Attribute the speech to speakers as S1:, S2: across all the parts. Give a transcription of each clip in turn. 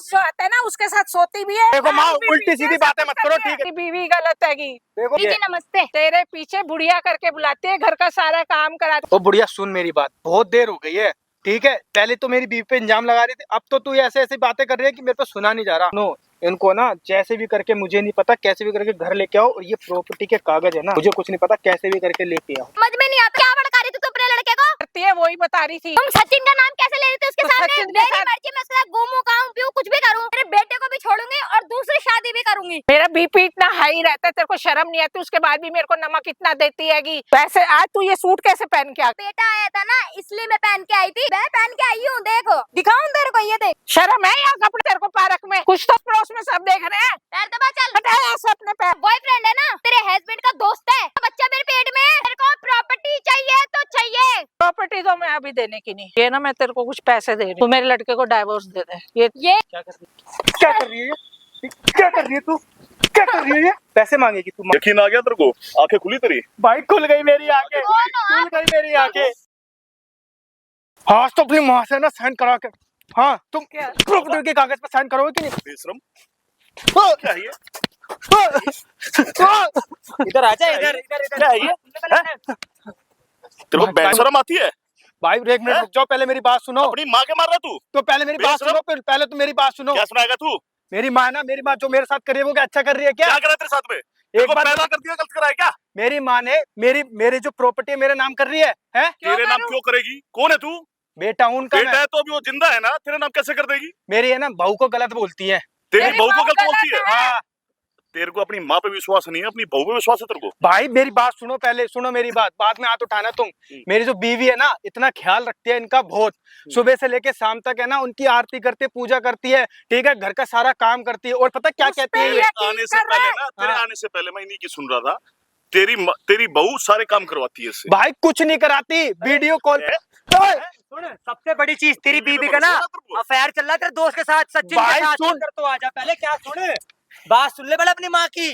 S1: दोस्त जो आता है ना उसके साथ सोती भी है।
S2: देखो माँ, उल्टी सीधी बातें मत करो, ठीक है?
S1: बीवी गलत हैगी।
S2: देखो
S3: दीदी नमस्ते।
S1: तेरे पीछे बुढ़िया करके बुलाते है, घर का सारा काम कराते।
S2: ओ बुढ़िया सुन मेरी बात, बहुत देर हो गई है, ठीक है? पहले तो मेरी बीवी पे इंजाम लगा रही थी, अब तो तू ऐसे ऐसी बातें कर रही है कि मेरे पे सुना नहीं जा रहा। नो, इनको ना जैसे भी करके, मुझे नहीं पता, कैसे भी करके घर लेके आओ, और ये प्रॉपर्टी के कागज है ना, मुझे कुछ नहीं पता, कैसे भी करके लेके आओ।
S3: समझ में नहीं आता क्या भड़का रही तू अपने लड़के को?
S1: करती है, वही बता रही थी।
S3: तुम सचिन का नाम कैसे ले रही थी उसके
S1: तो
S3: सामने?
S1: सचिन के
S3: मेरी
S1: साथ-
S3: मर्जी, मैं उसके साथ घूमूं, खाऊं, पीऊं, कुछ भी करूं। मेरे बेटे को भी छोड़ूंगी और दूसरी शादी भी करूंगी।
S1: मेरा बीपी इतना हाई रहता है, तेरे को शर्म नहीं आती? उसके बाद भी मेरे को नमक इतना देती हैगी। वैसे आज तू ये सूट कैसे पहन के आ?
S3: बेटा आया था ना, इसलिए मैं पहन के आई थी। मैं पहन के आई हूँ, देखो दिखाऊं तेरे को, ये देख।
S1: शर्म है यार कपड़े तेरे को? पार्क में कुछ तो पड़ोस में सब देख रहे हैं।
S3: पैर दबा चल।
S1: हटा ऐसे अपने पैर।
S3: बॉयफ्रेंड है ना, तेरे हस्बैंड का दोस्त है। बच्चा मेरे पेट में है। तेरे को प्रॉपर्टी चाहिए तो चाहिए।
S1: प्रॉपर्टी तो मैं अभी देने की नहीं, ये ना मैं तेरे को कुछ पैसे दे रही हूँ, तू मेरे लड़के को डाइवोर्स दे दे। ये
S2: क्या कर रही है? क्या कर रही है? क्या कर रही है तू? क्या कर रही है ये? पैसे मांगेगी तू?
S4: यकीन आ गया तेरे को? आंखें खुली तेरी?
S2: भाई खुल गई मेरी आंखें, खुल गई मेरी आंखें। हाँ तो अपनी माँ से ना साइन करा के, हाँ तुम
S1: क्या?
S2: प्रॉपर्टी के कागज पे साइन करोगे कि नहीं?
S4: बेशरम,
S2: हाँ,
S4: क्या है ये?
S2: हाँ,
S5: इधर आजा, इधर इधर इधर।
S4: क्या है ये? तेरे को बेशरम आती है?
S2: भाई एक मिनट रुक जाओ, पहले मेरी बात सुनो।
S4: अपनी माँ के मार रहा तू?
S2: तो पहले मेरी बात
S4: बेशरम।
S2: सुनो, पहले तो मेरी बात सुनो।
S4: क्या सुनाएगा तू?
S2: मेरी माँ ना, मेरी माँ जो मेरे साथ कर रही है वो क्या अच्छा कर रही है क्या?
S4: क्या करा तेरे साथ में? तेरे को
S2: बात
S4: पैदा कर दिया, गलत करा है क्या?
S2: मेरी माँ ने मेरी जो प्रॉपर्टी है मेरे नाम कर रही है?
S4: तेरे नाम क्यों करेगी? कौन है तू?
S2: बेटा हूँ उनका
S4: बेटा
S2: मैं।
S4: है तो अभी वो जिंदा है ना, तेरे नाम कैसे कर देगी?
S2: मेरी है ना बहू को गलत बोलती है।
S4: तेरी
S1: तेरी
S4: बहू को
S1: बहू
S4: गलत बोलती है?
S2: हाँ
S4: तेरे को अपनी माँ पे विश्वास नहीं है, अपनी बहू पे विश्वास है तेरे को?
S2: भाई मेरी बात सुनो, पहले सुनो मेरी बात, बाद में हाथ उठाना तुम। मेरी जो बीवी है ना, इतना ख्याल रखती है इनका बहुत, सुबह से लेके शाम तक है ना, उनकी आरती करती है, पूजा करती है, ठीक है? घर का सारा काम करती है। और पता क्या
S1: उस
S2: कहती
S1: पे
S2: है ये?
S1: यकीन
S4: आने से
S1: कर रहा
S4: पहले
S1: है।
S4: ना, तेरे
S2: हाँ।
S4: आने से पहले मैं इन्हीं की सुन रहा था। तेरी बहू सारे काम करवाती है इससे।
S2: भाई कुछ नहीं कराती, वीडियो कॉल पे। ओए,
S5: सुन, सबसे बड़ी चीज तेरी बीबी का ना अफेयर चल रहा है तेरे दोस्त के साथ, सचिन
S2: भाई
S5: के साथ।
S2: सुन।
S5: कर तो आजा पहले, क्या सुन, बात सुन ले पहले अपनी माँ की।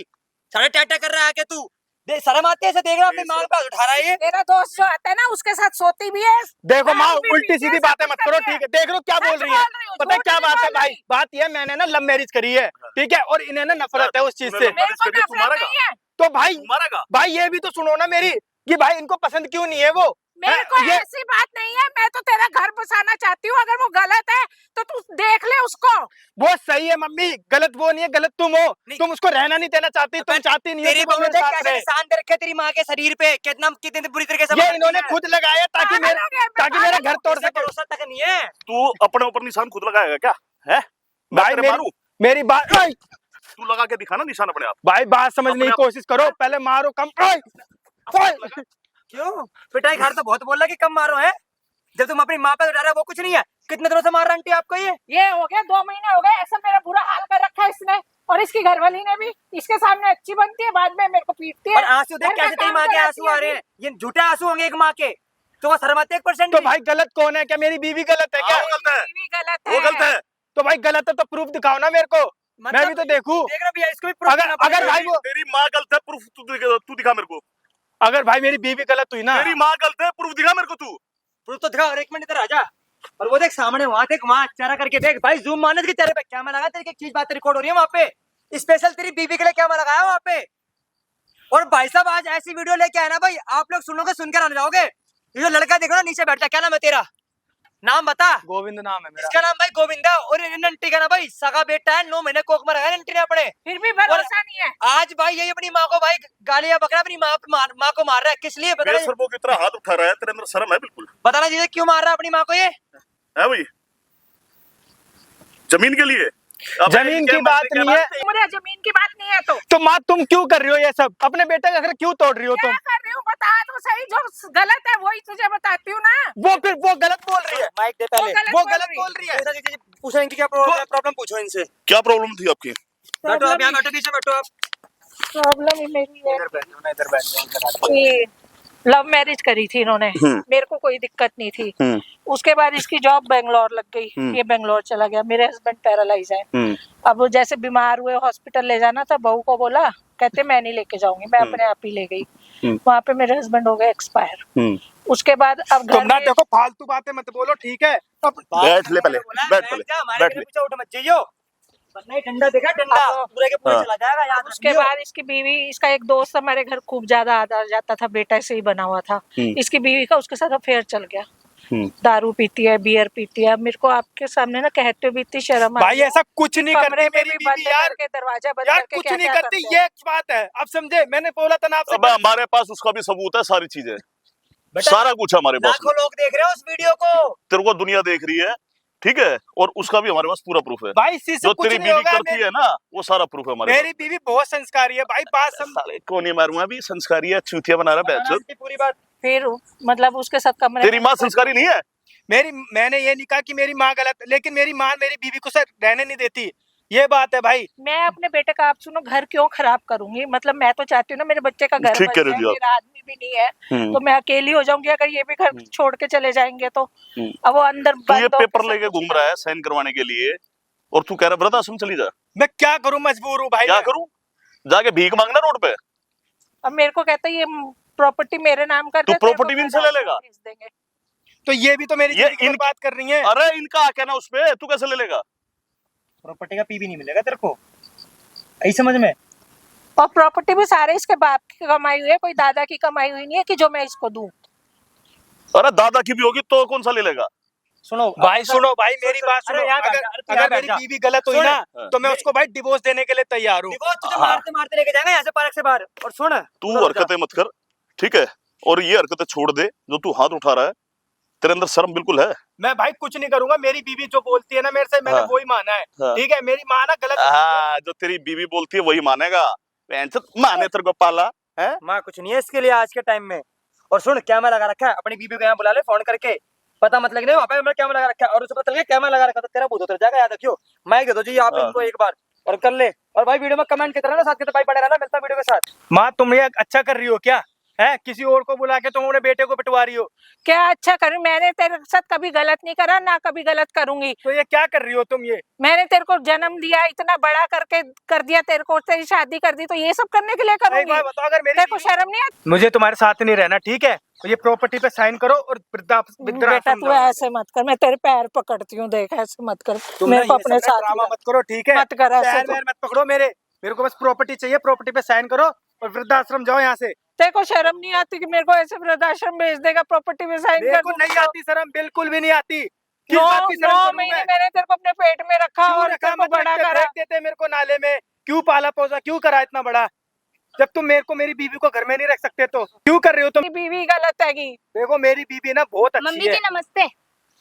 S5: सारे टाटा कर रहा है आके तू, देख शर्म आती है ऐसे, देख रहा अपनी माँ पे उठा रहा है ये।
S1: मेरा दोस्त जो आता है ना उसके साथ सोती भी है।
S2: देखो माँ,
S1: भी
S2: उल्टी
S1: पीछे
S2: सीधी
S1: से
S2: बातें
S1: कुछ
S2: मत करो,
S1: कर रही
S2: ठीक है? देख लो क्या बोल रही है। पता है क्या बात है भाई? बात ये है, मैंने ना लव मैरिज करी है, ठीक है? और इन्हें ना नफरत है उस चीज से।
S1: मेरे को
S4: तू
S1: नफरत
S4: मारेगा?
S1: नहीं है।
S2: तो भाई
S4: मारेगा?
S2: भाई ये भी तो सुनो ना मेरी, कि भाई इनको पसंद क्यों नहीं है वो?
S1: मेरे को
S2: ये
S1: ऐसी बात नहीं है, मैं तो तेरा घर बसाना चाहती हूँ। अगर वो गलत है तो तू देख ले उसको।
S2: वो सही है मम्मी, गलत वो नहीं है, गलत तुम हो।
S5: नहीं।
S2: तुम उसको रहना नहीं देना चाहती, तुम चाहती नहीं हो
S5: तेरी
S2: कि वो
S5: बहू ने
S2: मेरे
S5: देख
S2: साथ
S5: कैसे
S2: रहे।
S5: निशान दे रखे तेरी माँ के शरीर पे, कितनी बुरी तरीके से
S2: ये
S5: मारती
S2: इन्होंने
S5: है।
S2: खुद लगाया ताकि
S1: पागल
S2: मेरा
S1: हो गया, मैं
S2: ताकि मेरा
S1: पागल
S2: घर तोड़
S5: इससे
S2: सके।
S5: भरोसा तक नहीं है।
S4: तू अपने ऊपर निशान खुद लगाएगा क्या? है? मैं
S2: भाई
S4: तेरे मारूं?
S2: मेरी बात ओए,
S4: तू लगा के दिखा ना निशान अपने आप।
S2: भाई बात समझने की
S4: अपने आप-
S2: कोशिश करो, पहले मारो कम। ओए, ओए,
S5: क्यों पिटाई घर तो बहुत बोल रहा कि कम मारो है, जब तुम अपनी माँ पे उठा रहे हो वो कुछ नहीं है। कितने दिनों से मार रहा आंटी आपको ये
S1: हो गया 2 महीने हो गए, ऐसा मेरा बुरा हाल कर रखा है इसने। और इसकी घरवाली ने भी। इसके सामने अच्छी बनती है, बाद में मेरे को पीटती है।
S5: और आंसू देख
S1: घर का
S5: कैसे तेरी
S1: काम
S5: माँ के
S1: कराती
S5: आंसू आ
S1: है
S5: रहे हैं, ये झूठे आंसू होंगे एक माँ के, तो वो शर्म आती है 1%
S2: तो
S5: भी?
S2: भाई गलत कौन है? क्या मेरी बीवी गलत है क्या?
S4: हाँ, वो गलत है।
S1: बीवी गलत
S4: वो गलत है।
S2: तो भाई गलत है तो प्रूफ दिखाओ ना मेरे को, मैं भी तो देखूं।
S5: देख रहा भैया, इसको भी proof करना
S2: अगर
S5: पड़ेगा।
S2: भाई वो
S4: तेरी माँ गलत है, प्रूफ तू दिखा मेरे को।
S2: अगर भाई मेरी बीवी गलत हुई ना,
S4: तेरी माँ गलत है, प्रूफ दिखा मेरे को तू।
S5: प्रूफ तो दिखा, और 1 मिनट इधर आजा। और वो देख सामने, वहां देख, वहां चेहरा करके देख भाई, जूम मारने के चेहरे पे कैमरा लगा, तेरी एक चीज बात रिकॉर्ड हो रही है वहां पे, स्पेशल तेरी बीबी के लिए कैमरा लगाया वहां पे। और भाई साहब आज ऐसी वीडियो लेके आए ना भाई, आप लोग सुनोगे, सुनकर आने जाओगे। ये जो लड़का देखो ना नीचे बैठता, क्या नाम है तेरा? नाम बता।
S2: गोविंद नाम है मेरा।
S5: इसका नाम भाई गोविंदा, और इन आंटी का ना भाई सगा बेटा है, 9 महीने कोख में रखा है आंटी ने अपने।
S1: फिर भी भरोसा नहीं है।
S5: आज भाई यही अपनी माँ को भाई गालियां बकरा, अपनी माँ को मार रहा है, किस लिए बताना?
S4: बेशर्मों की तरह हाथ उठा रहा है, तेरे अंदर शर्म है बिल्कुल?
S5: बताना चाहिए क्यों मार रहा है अपनी माँ को ये?
S4: है भाई? जमीन के लिए? अब
S2: जमीन
S4: इनके
S2: की बात
S4: मरने के
S2: नहीं है।
S4: बाद
S1: मुझे जमीन की बात नहीं है
S2: तो माँ तुम क्यों कर रही हो ये सब? अपने बेटे का घर क्यों तोड़ रही हो
S1: क्या
S2: तुम?
S1: कर रही हूँ बता तो सही। जो गलत है वही तुझे बताती हूँ ना।
S2: वो गलत बोल रही है,
S5: माइक दे पहले।
S2: वो गलत बोल रही है।
S5: पूछो इनकी क्या प्रॉब्लम, पूछो इनसे।
S4: क्या प्रॉब्लम थी आपकी?
S5: बैठो आप यहाँ, बैठो पीछे बैठो आप।
S1: प्रॉब्लम ही मेरी है।
S5: इधर बैठो ना, इधर बैठो।
S1: ये लव मैरिज करी थी इन्होंने, मेरे को कोई दिक्कत नहीं थी। उसके बाद इसकी जॉब बेंगलोर लग गई, ये बेंगलोर चला गया। मेरे हस्बैंड पैरालाइज है। अब वो जैसे बीमार हुए, हॉस्पिटल ले जाना था, बहू को बोला, कहते मैं नहीं लेके जाऊंगी, मैं अपने आप ही ले गई। वहाँ पे मेरे हस्बैंड हो गए एक्सपायर। उसके बाद अब
S2: तुम
S1: घर
S2: ना
S1: में
S2: देखो फालतू बातें मत बोलो, ठीक है?
S4: बैठ ले पहले, बैठ पहले,
S5: हमारे
S4: बैठ
S5: घर
S4: ले।
S5: पीछे उठ मत जाइयो। वरना ये डंडा देखा, डंडा पूरे के पूरे
S4: हाँ।
S5: चला जाएगा, याद
S1: उसके
S5: रखियो।
S1: बाद इसकी बीवी, इसका एक दोस्त हमारे घर खूब ज्यादा आ जाता था, बेटा से ही बना हुआ था। इसकी बीवी का उसके साथ अफेयर चल गया। दारू पीती है, बियर पीती है। मेरे को आपके सामने ना कहते हुए भी इतनी शर्म आ
S2: भाई
S1: रही है।
S2: ऐसा कुछ नहीं
S1: कमरे
S2: करती
S1: में
S2: मेरी
S1: भी
S2: बीवी
S1: बंद
S2: यार,
S1: करके, दरवाजा बंद
S2: यार
S1: करके
S2: कुछ
S1: क्या
S2: नहीं
S1: क्या
S2: करती,
S1: करते हैं।
S2: ये बात है। अब समझे, मैंने बोला था ना आपसे।
S4: अब हमारे पास उसका भी सबूत है, सारी चीजें,
S5: बेटा,
S4: सारा कुछ है हमारे पास।
S5: लाखों लोग देख रहे हो उस वीडियो को।
S4: तेरे को दुनिया देख रही है, ठीक है, और उसका भी हमारे पास पूरा प्रूफ है।
S2: भाई इससे
S4: जो
S2: कुछ
S4: तेरी
S2: नहीं
S4: बीवी
S2: होगा।
S4: करती है ना, वो सारा प्रूफ है हमारे
S2: मेरी बीवी बहुत संस्कारी है भाई, बात
S4: पास। साले को नहीं मारूंगा, भी संस्कारी है, चूतिया बना रहा है
S5: आंटी पूरी बात।
S1: फिर मतलब उसके साथ कमरे
S4: तेरी
S1: में
S4: माँ संस्कारी नहीं है?
S2: मैंने ये नहीं कहा कि मेरी माँ गलत, लेकिन मेरी माँ मेरी बीवी को सर रहने नहीं देती, ये बात है भाई।
S1: मैं अपने बेटे का, आप सुनो, घर क्यों खराब करूंगी? मतलब मैं तो चाहती हूँ ना मेरे बच्चे का घर
S4: ठीक
S1: बच
S4: कह रही
S1: जाए।
S4: हो आप।
S1: मेरा आदमी भी नहीं है तो मैं अकेली हो जाऊंगी अगर ये भी घर छोड़ के चले जाएंगे तो। अब वो अंदर
S4: तू ये
S1: बंद होके
S4: पेपर
S1: सब
S4: लेके
S1: कुछ
S4: घूम रहा है साइन करवाने के लिए, और तू कह रहा है वृद्धाश्रम चली जा।
S2: मैं क्या करूं, मजबूर हूँ भाई।
S4: क्या करूं? जाके भीख मांगना रोड पे?
S1: अब मेरे को कहता है ये प्रॉपर्टी मेरे नाम कर
S4: तू
S1: दे, तेरे को
S4: प्रॉपर्टी भी इनसे ले
S1: वृद्धाश्रम
S4: लेगा?
S1: भेज देंगे।
S2: तो ये भी तो मेरी
S4: ये
S2: जिंदगी बात कर रही है।
S4: अरे इनका क्या कहना उस पे, तू कैसे ले लेगा?
S5: प्रॉपर्टी का पी भी नहीं मिलेगा तेरे को, ऐसी समझ में।
S1: और प्रॉपर्टी भी सारे इसके बाप की कमाई हुई है, कोई दादा की कमाई हुई नहीं है कि जो मैं इसको दूं।
S4: अरे दादा की भी होगी तो कौन सा ले लेगा?
S5: सुनो
S2: भाई सुनो भाई, मेरी बात सुनो।
S5: अरे यहाँ बैठ
S2: अगर
S5: जा, अरे यहाँ
S2: अगर
S5: बैठ
S2: मेरी
S5: जा।
S2: बीवी गलत हुई
S5: सुन,
S2: ना तो मैं उसको भाई डिवोर्स देने के लिए तैयार हूँ।
S5: डिवोर्स तुझे मारते मारते लेके जाएंगे यहाँ से, पार्क से बाहर। और सुन,
S4: तू हरकतें मत कर, ठीक है, और ये हरकतें छोड़ दे जो तू हाथ उठा रहा है। तेरे अंदर शर्म बिल्कुल है?
S2: मैं भाई कुछ नहीं करूंगा, मेरी बीवी जो बोलती है ना मेरे से, मैंने
S4: हाँ।
S2: वही माना है।
S4: हाँ।
S2: ठीक है, मेरी माँ ना गलत।
S4: हाँ, जो तेरी बीवी बोलती है वही मानेगा। माने तेरे को पाला है?
S5: माँ कुछ नहीं है इसके लिए आज के टाइम में। और सुन, कैमरा लगा रखा है, अपनी बीबी को यहाँ बुला ले फोन करके, पता मत लगने वहाँ पे हमने कैमरा लगा रखा है। और उसे पता चल गया कैमरा लगा रखा तो तेरा भूत उतर जाएगा, याद रखियो। माइक दे दो जी आप इनको एक बार, और कर ले। और भाई वीडियो में कमेंट करते रहना, साथ के तो भाई पड़े रहना, मिलता वीडियो के साथ।
S2: माँ तुम ये अच्छा कर रही हो क्या है? किसी और को बुला के तुम अपने बेटे को पिटवा रही हो।
S1: क्या अच्छा करूं? मैंने तेरे साथ कभी गलत नहीं करा, ना कभी गलत करूंगी।
S2: तो ये क्या कर रही हो तुम? ये
S1: मैंने तेरे को जन्म दिया, इतना बड़ा करके कर दिया, तेरे को तेरी शादी कर दी, तो ये सब करने के लिए
S2: एक
S1: करूंगी?
S2: बात बताओ, अगर मेरी
S1: तेरे को शर्म नहीं आती?
S2: मुझे तुम्हारे साथ नहीं रहना, ठीक है? तो ये प्रॉपर्टी पे साइन करो और
S1: बेटा
S2: वृद्धाश्रम
S1: तू
S2: जाओ।
S1: ऐसे मत कर, मैं तेरे पैर पकड़ती हूँ, देख ऐसे मत कर।
S2: तुम
S1: मेरे
S2: ना
S1: को
S2: ये
S1: अपने
S2: सब ना
S1: साथ
S2: ड्रामा
S1: ले।
S2: मत करो, ठीक है?
S1: मत कर ऐसे
S2: पैर
S1: तो।
S2: वैर मत पकड़ो मेरे को बस प्रॉपर्टी चाहिए, प्रॉपर्टी पे साइन करो और वृद्धाश्रम जाओ यहाँ से।
S1: तेरे को शर्म नहीं आती कि मेरे को ऐसे वृद्धाश्रम भेज देगा, प्रॉपर्टी में साइन कर
S2: बिल्कुल
S1: दूंगा?
S2: नहीं आती शर्म, बिल्कुल भी नहीं आती। किस
S1: नौ
S2: बात की शर्म करूं
S1: महीने
S2: मैं?
S1: मैंने तेरे को अपने पेट में रखा
S2: क्यों
S1: और
S2: रखा?
S1: तेरे को
S2: मत
S1: बड़ा
S2: रख के
S1: करा।
S2: फेंक देते मेरे को नाले में, क्यों पाला पोसा, क्यों करा इतना बड़ा? जब तुम मेरे को मेरी बीवी को घर में नहीं रख सकते तो क्यों कर रहे हो तुम?
S1: तेरी बीवी गलत हैगी।
S2: देखो मेरी बीवी ना बहुत अच्छी
S3: मम्मी
S2: है।
S3: जी नमस्ते।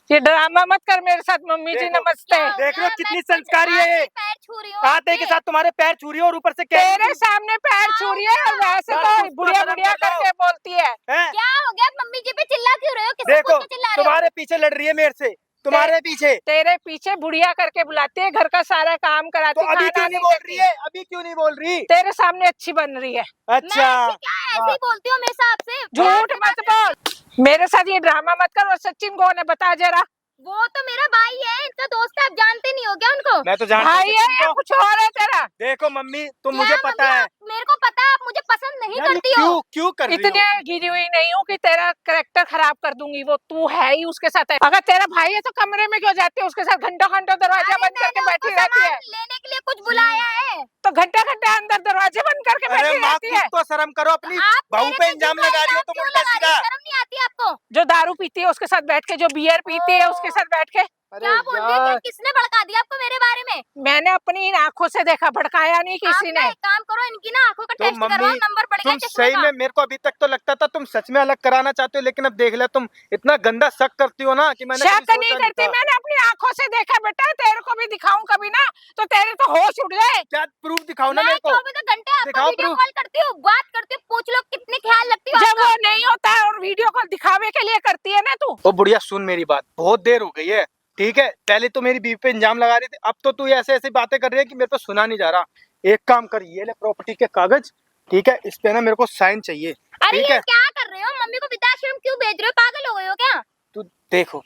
S1: ये ड्रामा मत कर मेरे साथ। मम्मी जी
S2: देखो,
S1: नमस्ते।
S2: देख लो कितनी संस्कारी है ये।
S3: पैर छू रही हूँ
S2: आते के साथ तुम्हारे पैर छू रही हो और ऊपर से कह रही
S1: तेरे
S2: हो
S1: सामने पैर छू रही है और वैसे
S2: यार,
S1: तो
S2: कुछ तो
S1: बुढ़िया
S2: शर्म
S1: बुढ़िया
S2: कर लो।
S1: करके बोलती है।
S2: हैं?
S3: क्या हो गया? मम्मी जी पे चिल्ला क्यों रहे हो? किससे
S2: देखो
S3: पूछ के चिल्ला रहे हो?
S2: तुम्हारे पीछे लड़ रही है मेरे से, तुम्हारे पीछे।
S1: तेरे पीछे बुढ़िया करके बुलाती है, घर का सारा काम कराती
S2: तो
S1: है,
S2: अभी
S1: खाना
S2: क्यों नहीं
S1: नहीं
S2: बोल
S1: देती।
S2: रही है? अभी क्यों नहीं बोल रही?
S1: तेरे सामने अच्छी बन रही है।
S2: अच्छा
S3: मैं क्या ऐसे ही बोलती हूँ हमेशा आपसे?
S1: झूठ मत बोल, मेरे साथ ये ड्रामा मत कर। और सचिन कौन है बता जरा?
S3: वो तो मेरा भाई है, इनका दोस्त है, आप जानते नहीं हो क्या उनको?
S2: मैं तो जानता
S1: भाई
S2: हूँ
S1: है
S2: तुमको।
S1: या कुछ और है तेरा?
S2: देखो मम्मी तुम
S3: क्या
S2: मुझे पता
S3: मम्मी,
S2: है
S3: आप- मेरे को पता है आप मुझे पसंद नहीं
S2: यार, ये
S3: करती हो।
S2: क्यों कर रही
S1: इतने
S2: हो?
S1: गिरी हुई नहीं हूँ कि तेरा करेक्टर खराब कर दूंगी। वो तू है ही उसके साथ है। अगर तेरा भाई है तो कमरे में क्यों जाती है उसके साथ? घंटों घंटों दरवाजा
S3: अरे
S1: बंद करके
S3: मैंने
S1: बैठी
S3: उसको
S1: रहती है।
S3: सामान लेने के लिए कुछ बुलाया है।
S1: तो घंटा घंटा अंदर दरवाजे बंद करके
S2: अरे
S1: बैठी
S2: माँ
S1: रहती
S2: कुछ
S1: है।
S2: तो शर्म करो, अपनी
S3: आप
S2: बहू
S3: मेरे
S2: पे इल्जाम लगा रही हो तुम
S3: क्यों
S2: उल्टा
S3: लगा रही
S2: सीधा।
S3: हो? शर्म नहीं आती आपको?
S1: जो दारू पीती है उसके साथ बैठ के, जो बियर पीती है उसके साथ बैठ के।
S3: क्या बोल रही है? क्या किसने भड़का दिया आपको मेरे बारे में?
S1: मैंने अपनी इन आंखों से देखा, भड़काया नहीं किसी
S3: आप
S1: ने।
S3: ना एक काम करो, इनकी ना आंखों का
S2: तो
S3: टेस्ट करवाओ,
S2: मम्मी,
S3: नंबर बढ़ गया
S2: तुम
S3: चश्मे
S2: सही
S3: का।
S2: में, मेरे को अभी तक तो लगता था तुम सच में अलग कराना चाहते हो, लेकिन अब देख लिया तुम इतना गंदा शक करती हो ना कि मैंने
S1: शक
S2: कभी
S1: नहीं
S2: सोचा
S1: करती,
S2: था।
S1: मैंने अपनी आंखों से देखा बेटा। तेरे को भी दिखाऊं कभी ना तो तेरे तो होश उड़ जाए।
S2: क्या प्रूफ दिखाओ ना
S3: मैं
S2: मेरे को।
S3: 24 घंटे आपको
S2: दिखाओ
S3: वीडियो
S2: proof।
S3: कॉल करती हूँ, बात करती हूँ, पूछ लो कितनी ख्याल रखती हो
S1: जब
S3: आपका।
S1: वो नहीं होता है और वीडियो कॉल दिखावे के लिए करती है ना तू।
S2: ओ बुढ़िया सुन मेरी बात, बहुत देर हो गई है, ठीक है? पहले तो मेरी बीवी पे इल्जाम लगा रही थी, अब तो तू ऐसे ऐसी बातें कर रही है कि मेरे पे सुना नहीं जा रहा। एक काम कर, ये ले प्रॉपर्टी के कागज, ठीक है? इस पे ना मेरे को साइन चाहिए,
S3: अरे
S2: ठीक
S3: ये
S2: है?
S3: क्या कर रहे हो? मम्मी को वृद्धाश्रम क्यों भेज रहे हो? पागल हो गए हो क्या?
S2: तू देखो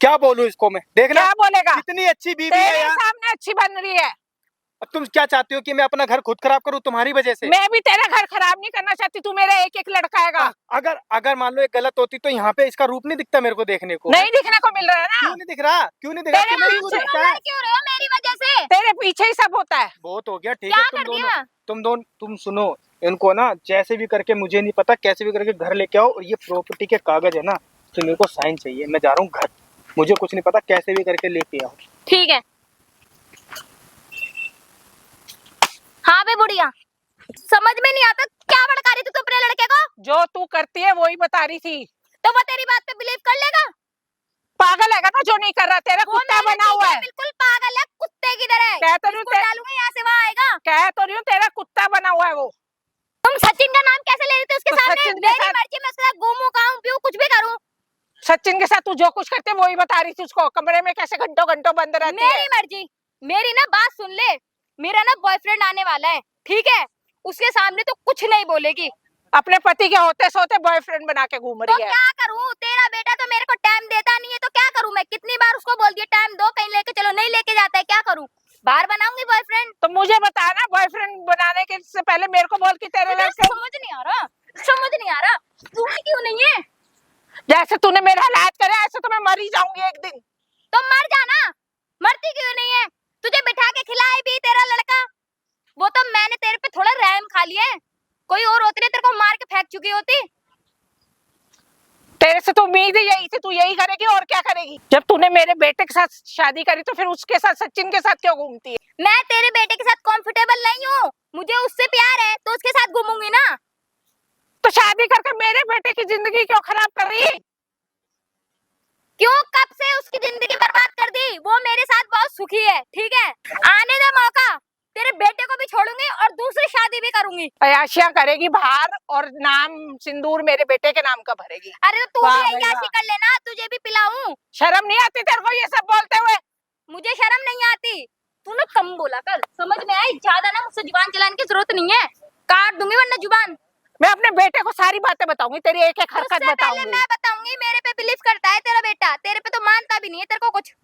S2: क्या बोलूं इसको मैं, देखना
S1: क्या बोलेगा?
S2: कितनी अच्छी बीवी है
S1: तेरे
S2: यार।
S1: सामने अच्छी बन रही है।
S2: अब तुम क्या चाहती हो कि मैं अपना घर खुद खराब करूं तुम्हारी वजह से?
S1: मैं भी तेरा घर खराब नहीं करना चाहती। तू मेरा एक एक लड़का हैगा।
S2: अगर अगर मान लो ये गलत होती तो यहाँ पे इसका रूप नहीं दिखता मेरे को देखने को।
S1: नहीं दिखने को मिल रहा है ना?
S2: क्यों नहीं दिख रहा? क्यों नहीं दिख रहा?
S1: तेरे
S2: क्यों नहीं
S1: पीछे
S2: दिखता है?
S3: क्यों रहे हो मेरी वजह से?
S1: तेरे पीछे ही सब होता है।
S2: बहुत हो गया, ठीक
S3: क्या
S2: है।
S3: कर दिया?
S2: तुम सुनो, इनको ना जैसे भी करके, मुझे नहीं पता, कैसे भी करके घर लेके आओ, और ये प्रॉपर्टी के कागज है ना, तो मेरे को साइन चाहिए। मैं जा रहा हूँ घर, मुझे कुछ नहीं पता, कैसे भी करके लेके आओ।
S3: ठीक है। हाँ बे बुढ़िया, समझ में नहीं आता क्या भड़का रही तू अपने लड़के को?
S1: जो तू करती है वही बता रही थी।
S3: तो वो तेरी बात पे बिलीव कर लेगा?
S1: पागल है ना जो नहीं कर रहा, तेरा
S3: वो
S1: कुत्ता
S3: मेरा
S1: बना हुआ
S3: जीजा
S1: है।
S3: बिल्कुल पागल है, कुत्ते की तरह।
S1: कह तो रही हूँ
S3: इसको डालूंगी यहाँ से वहाँ आएगा।
S1: कह तो रही हूँ तेरा कुत्ता बना हुआ है वो।
S3: तुम सचिन का नाम कैसे ले रही थी उसके
S1: तो
S3: सामने?
S1: सचिन के
S3: मेरी
S1: साथ-
S3: मर्जी, मैं उसके साथ घूमूं, खाऊं, पीऊं, कुछ भी करूं।
S1: सचिन के साथ तू जो कुछ करते वही बता रही थी उसको, कमरे में कैसे घंटों घंटों बंद रहती है।
S3: मेरी मर्जी। मेरी ना बात सुन ले, मेरा ना बॉयफ्रेंड आने वाला है, ठीक है? उसके सामने तो कुछ नहीं बोलेगी।
S1: अपने पति के होते सोते बॉयफ्रेंड बना के घूम
S3: तो
S1: रही है।
S3: क्या करूं? तेरा बेटा तो मेरे को टाइम देता नहीं है, तो क्या करूं मैं? कितनी बार उसको बोल दिया टाइम दो, कहीं लेके चलो, नहीं लेके जाता है, क्या करूं? बाहर बनाऊंगी बॉयफ्रेंड?
S1: तो मुझे बता ना, बॉयफ्रेंड बनाने के से पहले मेरे को बोल कि तेरे
S3: मुझे
S1: लड़के,
S3: समझ नहीं आ रहा, समझ नहीं आ रहा तू क्यों नहीं है?
S1: जैसे तूने मेरा हालात करे ऐसे तो मैं मर ही जाऊंगी एक दिन।
S3: तो मर जाना, मरती क्यों नहीं है? तुझे बिठा के खिलाए भी तेरा लड़का, वो तो मैंने तेरे पे थोड़ा रहम खा लिया है। कोई और होती ने तेरे को मार के फेंक चुकी होती।
S1: तेरे से तो उम्मीद ही यही थी, तू यही करेगी और क्या करेगी। जब तूने मेरे बेटे के साथ शादी करी तो फिर उसके साथ, सचिन के साथ क्यों घूमती है?
S3: मैं तेरे बेटे के साथ कंफर्टेबल नहीं हूँ, मुझे उससे प्यार है तो उसके साथ घूमूंगी ना।
S1: तो शादी करके मेरे बेटे की जिंदगी क्यों खराब कर रही है?
S3: क्यों, कब से उसकी जिंदगी बर्बाद कर दी? वो मेरे साथ बहुत सुखी है, ठीक है? आने दे मौका, तेरे बेटे को भी छोड़ूंगी और दूसरी शादी भी करूंगी।
S1: अयाशियां करेगी बाहर और नाम सिंदूर मेरे बेटे के नाम का भरेगी।
S3: अरे तो तू
S1: वाह
S3: भी
S1: भाई
S3: अय्याशी कर लेना, तुझे भी पिलाऊं।
S1: शर्म नहीं आती तेरे को ये सब बोलते हुए?
S3: मुझे शर्म नहीं आती। तू ना कम बोला कर, समझ में आई? ज्यादा ना मुझसे जुबान चलाने की जरूरत नहीं है, काट दूंगी वरना जुबान।
S1: मैं अपने बेटे को सारी बातें बताऊंगी, तेरी एक एक हरकत
S3: उससे पहले
S1: बताऊंगी।
S3: मैं बताऊंगी, मेरे पे बिलीव करता है तेरा बेटा, तेरे पे तो मानता भी नहीं है तेरे को कुछ।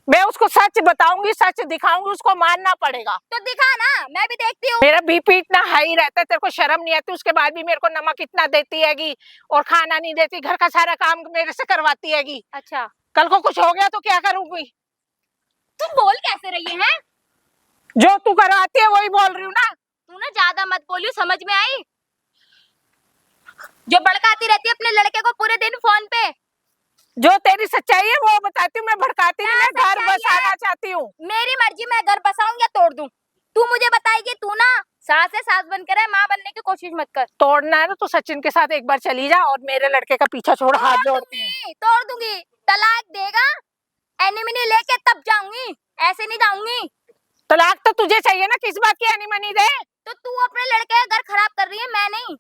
S1: मैं उसको सच बताऊंगी, सच दिखाऊंगी, उसको मानना पड़ेगा।
S3: तो दिखा ना, मैं भी देखती हूँ।
S1: मेरा बीपी इतना हाई रहता है, तेरे को शर्म नहीं आती? उसके बाद भी मेरे को नमक इतना देती हैगी और खाना नहीं देती, घर का सारा काम मेरे से करवाती हैगी।
S3: अच्छा,
S1: कल को कुछ हो गया तो क्या करूंगी?
S3: तू बोल कैसे रही है?
S1: जो तू करवाती है वही बोल रही हूँ ना।
S3: तू ना ज्यादा मत बोलियो, समझ में आई? जो भड़काती रहती है अपने लड़के को पूरे दिन फोन पे।
S1: जो तेरी सच्चाई है वो बताती हूँ, मैं भड़काती नहीं, मैं घर
S3: सच्चाई
S1: बसाना
S3: है?
S1: चाहती हूँ।
S3: मेरी मर्जी, मैं घर बसाऊं या तोड़ दूं, तू मुझे बताएगी। तू ना सास है, सास बनकर है, माँ बनने की कोशिश मत कर।
S1: तोड़ना है ना तो सचिन के साथ एक बार चली जा और मेरे लड़के का पीछा छोड़, हाथ जोड़ती है।
S3: तोड़ दूंगी, तलाक देगा, एनिमनी लेके तब जाऊंगी, ऐसे नहीं जाऊंगी।
S1: तलाक तो तुझे चाहिए ना, किस बात की एनिमनी दे?
S3: तो तू अपने लड़के का घर खराब कर रही है, मैं नहीं।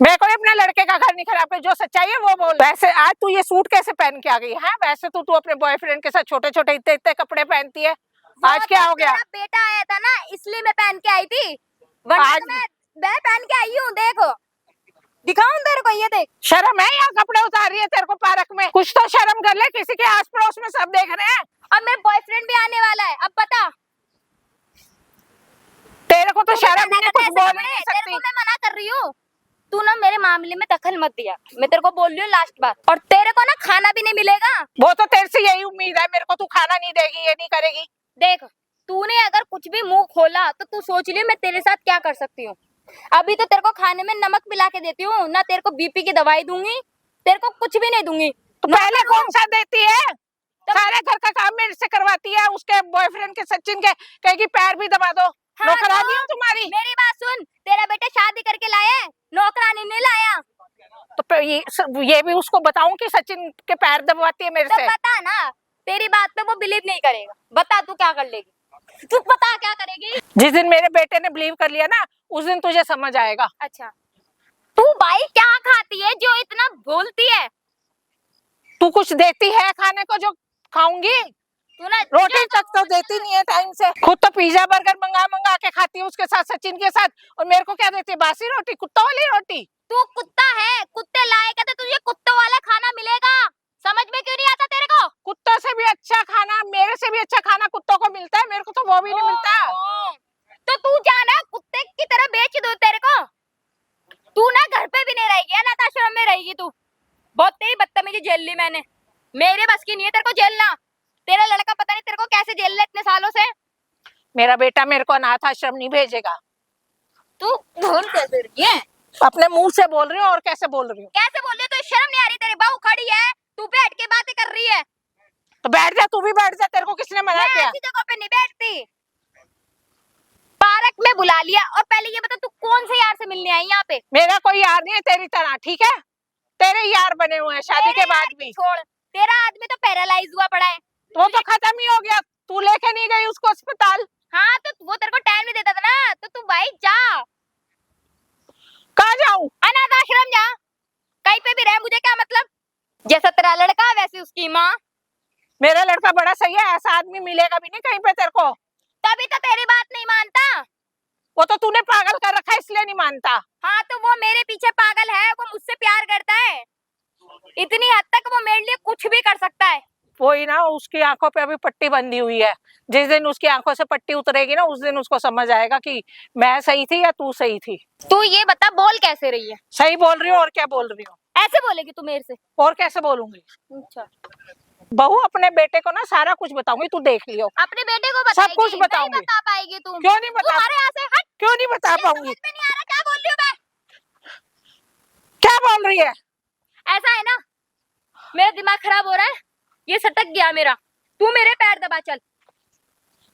S1: मैं कोई अपने लड़के का घर नहीं खराब कर, जो सच्चाई है वो बोल। वैसे आज तू ये सूट कैसे पहन के आ गई है? वैसे तो तू अपने बॉयफ्रेंड के साथ छोटे छोटे इतने इतने कपड़े पहनती है, आज क्या हो गया?
S3: मेरा बेटा आया था ना, इसलिए मैं पहन के आई थी, वरना
S1: आज-
S3: तो मैं पहन के आई हूँ। देखो, दिखाऊं तेरे को, ये देख।
S1: शर्म है या कपड़े उतार रही है तेरे को पार्क में? कुछ तो शर्म कर ले, किसी के आस पड़ोस में सब देख रहे हैं।
S3: अब मेरा बॉयफ्रेंड भी आने वाला है, अब बता।
S1: तेरे को तो शर्म नहीं, कुछ बोल
S3: तेरे
S1: नहीं
S3: को
S1: सकती।
S3: मैं मना कर रही हूँ, तू ना मेरे मामले में दखल मत दिया, मैं तेरे को बोल रही हूँ लास्ट बार। और तेरे को ना खाना भी नहीं मिलेगा।
S1: वो तो तेरे से यही उम्मीद है, मेरे को तू खाना नहीं देगी, ये नहीं करेगी।
S3: देख, तूने अगर कुछ भी मुंह खोला तो तू सोच ले मैं तेरे साथ क्या कर सकती हूँ। अभी तो तेरे को खाने में नमक मिला के देती हूँ ना, तेरे को बीपी की दवाई दूंगी, तेरे को कुछ भी नहीं दूंगी।
S1: तो पहले कौन सा देती है? सारे घर का काम मेरे से करवाती है, उसके बॉयफ्रेंड के सचिन के कहेगी पैर भी दबा दो।
S3: हाँ,
S1: नौकरानी
S3: तो
S1: हूँ तुम्हारी।
S3: मेरी बात सुन, तेरा बेटा शादी करके लाया है, नौकरानी नहीं लाया।
S1: तो ये भी उसको बताऊं कि सचिन के पैर दबाती है मेरे
S3: तो
S1: से?
S3: बता ना, तेरी बात पे वो बिलीव नहीं करेगा, बता तू क्या कर लेगी, तू बता क्या करेगी।
S1: जिस दिन मेरे बेटे ने बिलीव कर लिया ना, उस दिन तुझे समझ आएगा।
S3: अच्छा, तू भाई क्या खाती है जो इतना बोलती है?
S1: तू कुछ देती है खाने को जो खाऊंगी?
S3: तू ना
S1: रोटी तक तो देती नहीं है टाइम से। खुद तो पिज्जा बर्गर मंगा मंगा के खाती है उसके साथ, सचिन के साथ, और मेरे को क्या देती है? बासी रोटी, कुत्तों वाली रोटी।
S3: तू कुत्ता है, कुत्ते लायक है तो तुझे कुत्तों वाला खाना मिलेगा, समझ में क्यों नहीं आता तेरे को?
S1: कुत्तों से भी अच्छा खाना, मेरे से भी अच्छा खाना कुत्तों को मिलता है, मेरे को तो वो भी नहीं मिलता।
S3: तो तू जाना कुत्ते की तरह बेच दो तेरे को, तू ना घर पे भी नहीं रहेगी, अनाथ आश्रम में रहेगी तू। बहुत तेरी बदतमीजी झेल ली मैंने, मेरे बस की नहीं है तेरे को झेलना। तेरा लड़का पता नहीं तेरे को कैसे झेल ले इतने साल सालों से।
S1: मेरा बेटा मेरे को अनाथ आश्रम नहीं भेजेगा।
S3: तू बोल कैसे रही है?
S1: अपने मुंह से बोल रही हूँ और कैसे बोल रही हूँ?
S3: कैसे बोल रही है? तो शर्म नहीं आ रही? तेरी बहू खड़ी है, तू बैठ के बातें कर रही है।
S1: तो बैठ जा, तू भी बैठ जा, तेरे को किसने मना
S3: मैं
S1: किया?
S3: ऐसी जगह पे नहीं बैठती। पार्क में बुला लिया, और पहले ये बता तू कौन से यार से मिलने आई यहाँ पे?
S1: मेरा कोई यार नहीं है तेरी तरह, ठीक है? तेरे यार बने हुए हैं शादी के बाद भी।
S3: छोड़, तेरा आदमी तो पैरालाइज हुआ पड़ा है।
S1: वो तो खत्म ही हो गया, तू लेके नहीं गई उसको अस्पताल।
S3: हाँ तो वो तेरे को टाइम नहीं देता था ना, तो तू भाई जा।
S1: कहाँ जाऊँ?
S3: अनाथ आश्रम जा, कहीं पे भी रह, मुझे क्या मतलब। जैसा तेरा लड़का वैसे उसकी माँ।
S1: मेरा लड़का बड़ा सही है, ऐसा आदमी मिलेगा भी नहीं कहीं पे तेरे को।
S3: तभी तो तेरी बात नहीं मानता।
S1: वो तो तूने पागल कर रखा है इसलिए नहीं मानता।
S3: हाँ तो वो मेरे पीछे पागल है, वो मुझसे प्यार करता है, इतनी हद तक वो मेरे लिए कुछ भी कर सकता है।
S1: वही ना, उसकी आंखों पे अभी पट्टी बंधी हुई है। जिस दिन उसकी आंखों से पट्टी उतरेगी ना, उस दिन उसको समझ आएगा कि मैं सही थी या तू सही थी।
S3: तू ये बता, बोल कैसे रही है?
S1: सही बोल रही हूँ, और क्या बोल रही हूँ?
S3: ऐसे बोलेगी तू मेरे से?
S1: और कैसे बोलूंगी?
S3: अच्छा,
S1: बहू अपने बेटे को ना सारा कुछ बताऊंगी, तू देख लियो।
S3: अपने बेटे को बताएगी?
S1: सब कुछ बताऊंगी।
S3: नहीं बता पाएगी तू।
S1: क्यों नहीं बता?
S3: तुम्हारे यहाँ से हट।
S1: क्यों नहीं बता पाऊंगी?
S3: समझ में नहीं आ रहा क्या बोल रही हूँ मैं?
S1: क्या बोल रही है?
S3: ऐसा है ना, मेरा दिमाग खराब हो रहा है, ये सटक गया मेरा। तू मेरे पैर दबा चल,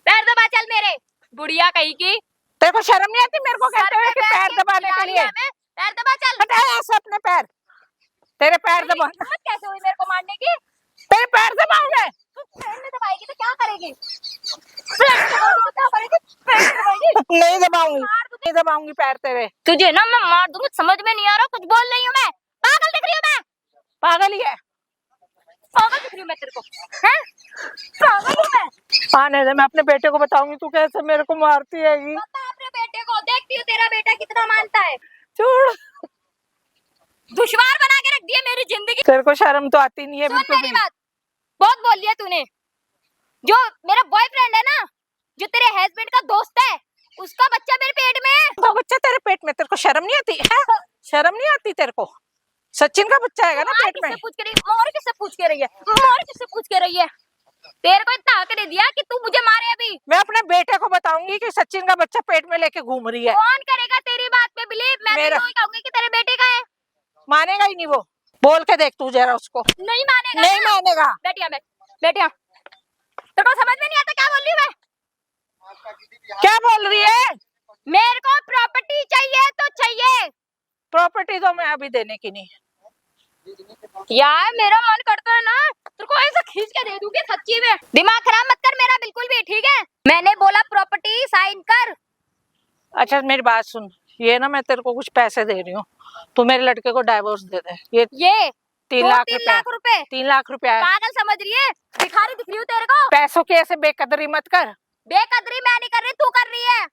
S3: पैर दबा चल मेरे, बुढ़िया कहीं की।
S1: तेरे को शर्म नहीं आती मेरे को कहते हुए कि पैर दबाने के लिए?
S3: पैर दबा चल।
S1: हटा ऐसे अपने पैर, तेरे पैर दबा।
S3: हिम्मत कैसे हुई मेरे को मारने की?
S1: तेरे पैर दबाऊं मैं?
S3: तू पैर में दबाएगी तो क्या करेगी? पैर में दबाएगी तो क्या करेगी? पैर में दबाएगी?
S1: नहीं दबाऊंगी, नहीं दबाऊंगी पैर तेरे।
S3: तुझे ना मैं मार दूंगी, समझ में नहीं आ रहा, कुछ बोल रही हूँ मैं? पागल दिख रही हूँ मैं?
S1: पागल ही है।
S3: पागल दिख रही हूँ मैं तेरे को? हैं? पागल हूँ मैं?
S1: आने दे, मैं अपने बेटे को बताऊंगी तू कैसे मेरे को मारती हैगी।
S3: बता अपने बेटे को, देखती हूँ तेरा बेटा कितना मानता है।
S1: छोड़,
S3: दुश्वार बना के रख दिया मेरी जिंदगी।
S1: तेरे को शर्म तो आती नहीं है
S3: सुन
S1: बिल्कुल
S3: मेरी
S1: भी।
S3: बात, बहुत बोल लिया तूने। जो मेरा बॉयफ्रेंड है ना, जो तेरे हस्बैंड का दोस्त है, उसका बच्चा मेरे पेट में है।
S1: वो बच्चा तेरे पेट में, तेरे को शर्म नहीं आती है? शर्म नहीं आती तेरे को? सचिन का बच्चा है ना पेट में।
S3: किससे पूछ के रही है? और किससे पूछ के रही है? और किससे पूछ के रही है? तेरे को इतना हक दे दिया कि तू मुझे मारे अभी।
S1: मैं अपने बेटे को बताऊंगी कि सचिन का बच्चा पेट में लेके घूम रही है।
S3: कौन करेगा तेरी बात पे बिलीव? मैं
S1: मेरा-
S3: तो कहूंगी कि तेरे बेटे का है।
S1: मानेगा ही नहीं वो, बोल के देख तू जरा उसको।
S3: नहीं मानेगा
S1: नहीं
S3: ना?
S1: मानेगा।
S3: बैठिया बैठ, बैठिया। तेरे को समझ में नहीं आता क्या बोल रही हूँ मैं?
S1: क्या बोल रही है?
S3: मेरे को प्रॉपर्टी चाहिए तो चाहिए।
S1: प्रॉपर्टी तो मैं अभी देने की नहीं।
S3: यार मेरा मन करता है ना, तेरे को ऐसा खींच के दे दूंगी सच्ची में। दिमाग खराब मत कर मेरा बिल्कुल भी, ठीक है? मैंने बोला प्रॉपर्टी साइन कर।
S1: अच्छा मेरी बात सुन, ये ना मैं तेरे को कुछ पैसे दे रही हूँ, तू मेरे लड़के को डाइवोर्स दे दे। ये
S3: ये
S1: 3 लाख
S3: 3
S1: रुपए,
S3: लाख रुपए
S1: 3 लाख रुपया है।
S3: पागल समझ रही है? भिखारी दिख रही हूँ तेरे को?
S1: पैसों की ऐसे बेकदरी मत कर।
S3: बेकदरी मैं नहीं कर रही, तू कर रही है।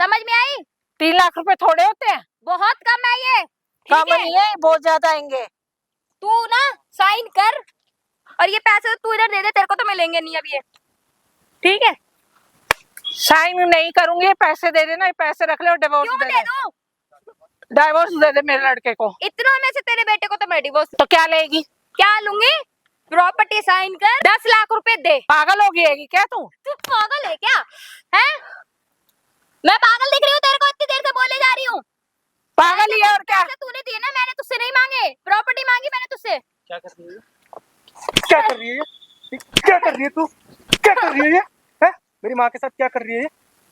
S3: समझ में आई?
S1: 3 लाख रुपए थोड़े होते हैं?
S3: बहुत कम है ये, ठीक
S1: कम
S3: है?
S1: नहीं है, बहुत ज्यादा आएंगे।
S3: तू ना साइन कर, और ये पैसे तू इधर दे दे, तेरे को तो मिलेंगे नहीं अभी ये, ठीक है?
S1: साइन नहीं करूंगी, पैसे दे देना, ये पैसे रख ले और डिवोर्स
S3: क्यों
S1: दे
S3: दे
S1: दे।
S3: दूं?
S1: डाइवोर्स दे दे मेरे लड़के को।
S3: इतनों में से तेरे बेटे को तो मैं डिवोर्स
S1: तो क्या लेगी?
S3: क्या लूंगी? प्रॉपर्टी साइन कर, 10 लाख रुपए दे।
S1: पागल हो गई क्या तू?
S3: तू पागल है क्या? हैं? मैं पागल दिख रही हूँ तेरे को? इतनी देर से बोले जा रही हूँ।
S1: पागल ही है और क्या?
S3: पैसे तूने दिए ना, मैंने तुझसे नहीं मांगे। प्रॉपर्टी मांगी मैंने तुझसे।
S2: क्या कर रही है? क्या कर रही है? क्या कर रही है तू? क्या कर रही है ये? हैं? मेरी माँ के साथ क्या कर रही है ये?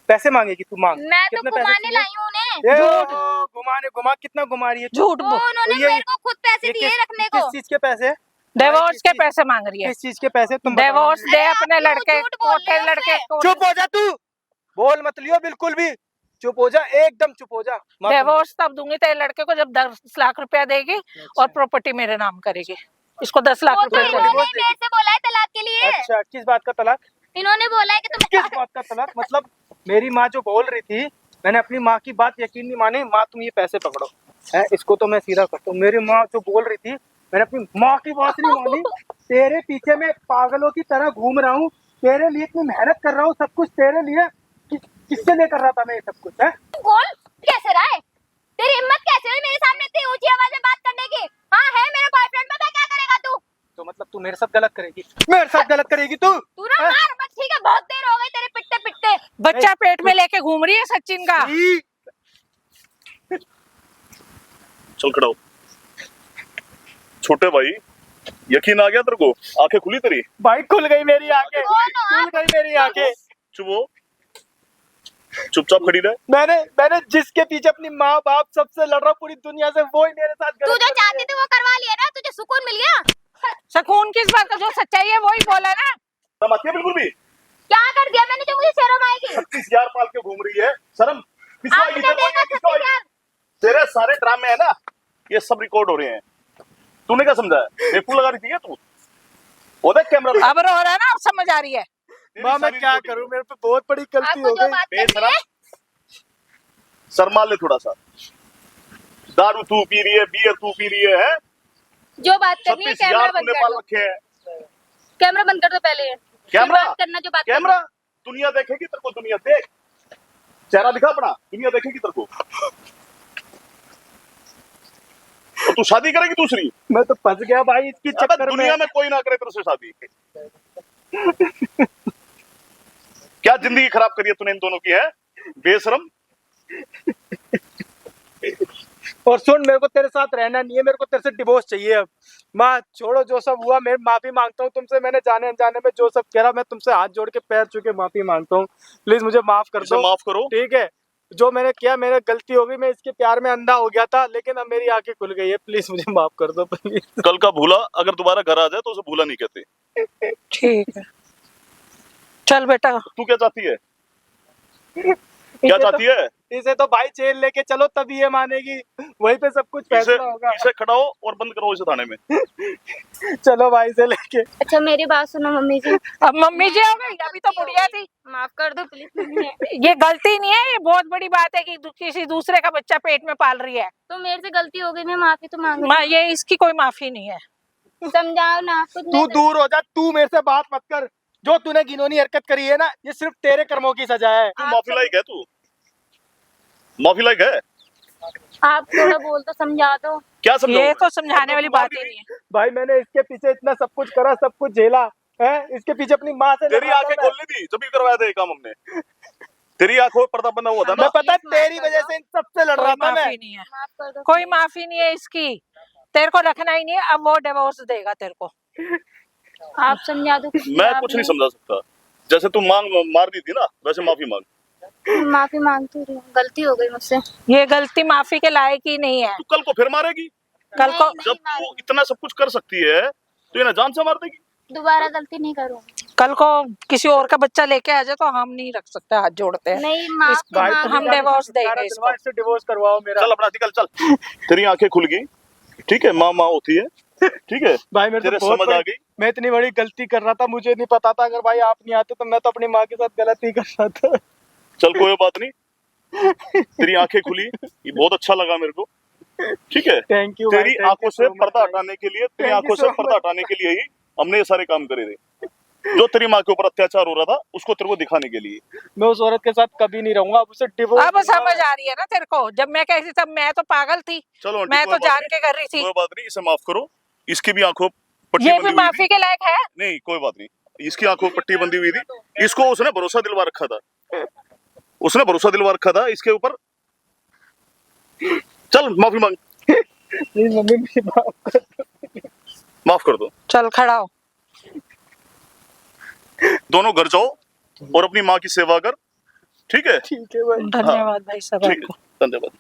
S2: पैसे मांगेगी तू? मांग।
S3: मैं तो
S2: कितने पैसे
S3: घुमाने
S2: चाहिए?
S3: लाई हूँ उन्हें।
S2: ए, घुमा कितना घुमा रही है?
S1: झूठ
S3: वो
S1: बोल।
S3: उन्होंने
S2: ये-
S3: मेरे को खुद पैसे
S2: ये
S3: दिए
S2: किस-
S3: रखने
S2: किस
S3: को।
S2: चीज के पैसे?
S1: डिवोर्स के
S2: किस-
S1: पैसे मांग रही है।
S2: किस चीज के पैसे तुम बताओ
S1: डिवोर्स
S2: मुझे।
S1: दे
S3: अरे
S1: अपने
S3: आप क्यों
S1: लड़के
S3: झूठ
S1: को,
S3: बोल रहे
S1: तेरे
S3: हो
S1: लड़के
S3: उससे?
S1: को।
S2: चुप हो जा तू, बोल मत लियो बिल्कुल भी। चुप हो जा, एकदम चुप हो जा। मत-
S1: डिवोर्स तब दूंगी तेरे लड़के को जब 10 लाख रुपया देगी और प्रॉपर्टी मेरे नाम करेगी। इसको 10 लाख
S3: वो तो
S1: रुपया
S2: रुपए
S3: इन्होंने
S1: चाहिए।
S3: ही मेरे से बोला है तलाक के लिए।
S2: अच्छा, किस बात का तलाक?
S3: इन्होंने बोला है कि तुम
S2: किस बात का तलाक? मतलब मेरी माँ जो बोल रही थी, मैंने अपनी माँ की बात यकीन नहीं मानी। माँ तुम ये पैसे पकड़ो, है इसको तो मैं सीधा करता हूँ। मेरी माँ जो बोल रही थी, मैंने अपनी माँ की बात नहीं मानी। तेरे पीछे मैं पागलों की तरह घूम रहा हूँ, तेरे लिए इतनी मेहनत कर रहा हूँ, सब कुछ तेरे लिए। किससे लिए कर रहा था मैं ये सब कुछ? है
S3: बोल कैसे रहा है? तेरी हिम्मत कैसे हुई मेरे सामने इतनी ऊंची आवाज में बात करने की? हाँ है मेरा बॉयफ्रेंड, पता है क्या करेगा तू?
S2: तो मतलब तू मेरे साथ गलत करेगी? मेरे साथ गलत करेगी तू?
S3: तू ना
S2: हैं?
S3: मार बस, ठीक है? बहुत देर हो गई तेरे
S1: बच्चा पेट में लेके घूम रही है सचिन का।
S2: ई,
S4: चल खड़ा हो। छोटे भाई, यकीन आ गया तेरे को? आंखें खुली तेरी?
S2: भाई खुल गई मेरी आंखें, खुल गई मेरी आंखें।
S4: चुप हो, चुपचाप खड़ी रहे।
S2: मैंने जिसके पीछे अपनी माँ बाप सबसे लड़ रहा हूँ पूरी दुनिया से, वो ही मेरे साथ
S3: तू
S2: गलत
S3: जो
S2: कर रही
S3: चाहती
S2: है।
S3: थी वो करवा लिया ना, तुझे सुकून मिल गया।
S1: सुकून किस बात का? जो सच्चाई है वही बोला ना।
S4: शर्म आती है बिल्कुल भी?
S3: क्या कर दिया मैंने जो मुझे शर्म आएगी?
S4: 36,000 पाल के घूम रही है, शर्म किसको आएगी?
S3: आपने देखा
S4: किसको आएगी?
S3: 36,000?
S4: तेरे सारे ड्रामे है ना, ये सब रिकॉर्ड हो रहे हैं। तूने क्या समझा है? बेवकूफ लगा रही थी क्या तू? वो देख कैमरा।
S1: अब रो रहा है ना, अब समझ आ रही है।
S2: माँ मैं क्या करूँ, मेरे पे बहुत बड़ी गलती
S3: आपको
S2: हो
S3: जो
S2: गई।
S3: बात करनी है,
S4: बेशरम, शर्मा ले थोड़ा सा। दारू तू पी रही है, बियर तू पी रही है?
S3: जो बात करनी है
S4: 36,000
S3: कैमरा बंद
S4: तूने
S3: कर
S4: पाल
S3: दो।
S4: रखे हैं।
S3: कैमरा बंद कर दो पहले।
S4: कैमरा?
S3: फिर बात करना जो बात
S4: कैमरा दुनिया देखेगी तेरे को, दुनिया देख। चेहरा दिखा अपना, दुनिया देखेगी तेरे को। और तू शादी करेगी दूसरी?
S2: मैं तो फंस गया भाई इसकी
S4: अबे
S2: चक्कर में।
S4: दुनिया में कोई ना करे तेरे से शादी। क्या जिंदगी खराब करी है तूने इन दोनों की, है बेशरम।
S2: और सुन, मेरे को तेरे साथ रहना नहीं है, मेरे को तेरे से डिवोर्स चाहिए अब। माँ छोड़ो, जो सब हुआ मैं माफी मांगता हूँ तुमसे। मैंने जाने अनजाने में जो सब कह रहा, मैं तुमसे हाथ जोड़ के पैर छू के माफी मांगता हूँ। प्लीज मुझे माफ कर
S4: इसे
S2: दो।
S4: माफ करो।
S2: ठीक है, जो मैंने किया मेरे गलती हो गई, मैं इसके प्यार में अंधा हो गया था, लेकिन अब मेरी आंखें खुल गई है। प्लीज मुझे माफ कर दो प्लीज।
S4: कल का भूला अगर दोबारा घर आ जाए तो उसे भूला नहीं कहते।
S1: ठीक है, चल बेटा।
S4: तू क्या चाहती है? क्या चाहती है?
S2: इसे तो भाई जेल लेके चलो तभी ये मानेगी, वहीं पे सब कुछ
S4: इसे
S2: फैसला होगा।
S4: इसे खड़ाओ और बंद करो इसे थाने में।
S2: चलो भाई इसे लेके।
S3: अच्छा मेरी बात सुनो मम्मी जी।
S1: अब मम्मी जी हो गई, अभी तो बुढ़िया थी।
S3: माफ कर दो प्लीज।
S1: ये गलती नहीं है, ये बहुत बड़ी बात है कि किसी दूसरे का बच्चा पेट में पाल रही है।
S3: तो मेरे से गलती हो गई, मैं माफी तो मांग
S1: माँ, ये इसकी कोई माफी नहीं है।
S3: समझाओ ना कुछ
S2: तू
S3: नहीं।
S2: दूर हो जा, तू मेरे से बात मत कर। जो तूने घिनौनी हरकत करी है ना, ये सिर्फ तेरे कर्मों की सजा है।
S4: तू माफी लायक है? तू माफी लायक है?
S3: आप थोड़ा बोल तो समझा दो।
S4: क्या समझाऊं
S1: ये
S4: मैं?
S1: तो समझाने वाली बात ही नहीं है।
S2: भाई मैंने इसके पीछे इतना सब कुछ करा, सब कुछ झेला है, इसके पीछे अपनी माँ से
S4: तेरी
S2: लड़ा
S4: आंखें
S2: मैं।
S4: खोलनी थी जब भी करवाया था ये काम हमने। तेरी आंखों में पर्दा बंधा हुआ था ना।
S2: मैं पता है
S3: प्लीज माफ
S2: तेरी
S3: कर
S2: वजह
S3: दो।
S2: से इन सबसे लड़
S1: कोई
S2: रहा था मैं।
S1: माफी नहीं है,
S3: माफ कर दो।
S1: कोई माफी नहीं है इसकी। तेरे को रखना ही नहीं है, अब वो डिवोर्स देगा तेरे को।
S3: आप समझा दो।
S4: मैं कुछ नहीं समझा सकता। जैसे तू मार दी थी ना, वैसे माफी मांग।
S3: माफी मांगती रही हूँ, गलती हो गई मुझसे।
S1: ये गलती माफी के लायक ही नहीं है।
S4: तू कल को फिर मारेगी?
S1: कल को
S3: नहीं
S4: जब तू
S3: मारूंगी।
S4: इतना सब कुछ कर सकती है तो ये ना जान से मार देगी?
S3: दोबारा गलती नहीं करूंगी।
S1: कल को किसी और का बच्चा लेके आ जाए तो हम नहीं रख सकते, हाथ जोड़ते हैं।
S3: नहीं माफ
S2: भाई
S3: मांग-
S2: तुम
S1: हम डिवोर्स देंगे इसको।
S2: इससे डिवोर्स करवाओ मेरा।
S4: चल अपना निकल चल। तेरी आंखें खुल गई, ठीक है? माँ माँ होती है, ठीक है?
S2: भाई मेरे
S4: तेरे
S2: को बहुत
S4: समझ आ
S2: बड़ी,
S4: गई।
S2: मैं इतनी बड़ी गलती कर रहा था, मुझे नहीं पता था। अगर भाई आप नहीं आते तो मैं तो अपनी माँ के साथ गलत ही कर रहा था।
S4: चल कोई बात नहीं, तेरी आंखें खुली, ये बहुत अच्छा लगा मेरे को, ठीक है?
S2: Thank you.
S4: तेरी आंखों से पर्दा हटाने के लिए, तेरी
S2: Thank you
S4: आंखों
S2: so
S4: से पर्दा हटाने के लिए ही हमने ये सारे काम करे थे। जो तेरी माँ के ऊपर अत्याचार हो रहा था उसको तेरे को दिखाने के लिए।
S2: मैं उस औरत के साथ कभी नहीं रहूंगा, अब उसे डिवोर्स।
S1: अब समझ आ रही है ना तेरे को? जब मैं कहती तब मैं तो पागल थी,
S4: चलो आंटी,
S1: मैं
S4: कोई
S1: तो
S4: बात
S1: जान
S4: नहीं,
S1: के कर रही थी।
S4: कोई बात नहीं, इसे माफ करो। इसकी भी आंखों पट्टी
S1: ये
S4: बंधी
S1: भी
S4: हुई
S1: माफी
S4: थी।
S1: के लायक है।
S4: नहीं कोई बात नहीं, इसकी आंखों में पट्टी बंधी हुई थी। इसको उसने भरोसा दिलवा रखा था, उसने भरोसा दिलवा रखा था इसके ऊपर। चल माफी मांग,
S2: प्लीज मम्मी मुझे माफ कर दो।
S4: माफ कर दो।
S1: चल खड़ा हो।
S4: दोनों घर जाओ और अपनी माँ की सेवा कर, ठीक है?
S2: ठीक है भाई।
S1: धन्यवाद भाई साहब
S4: ठीक
S1: आपको।
S4: है, धन्यवाद।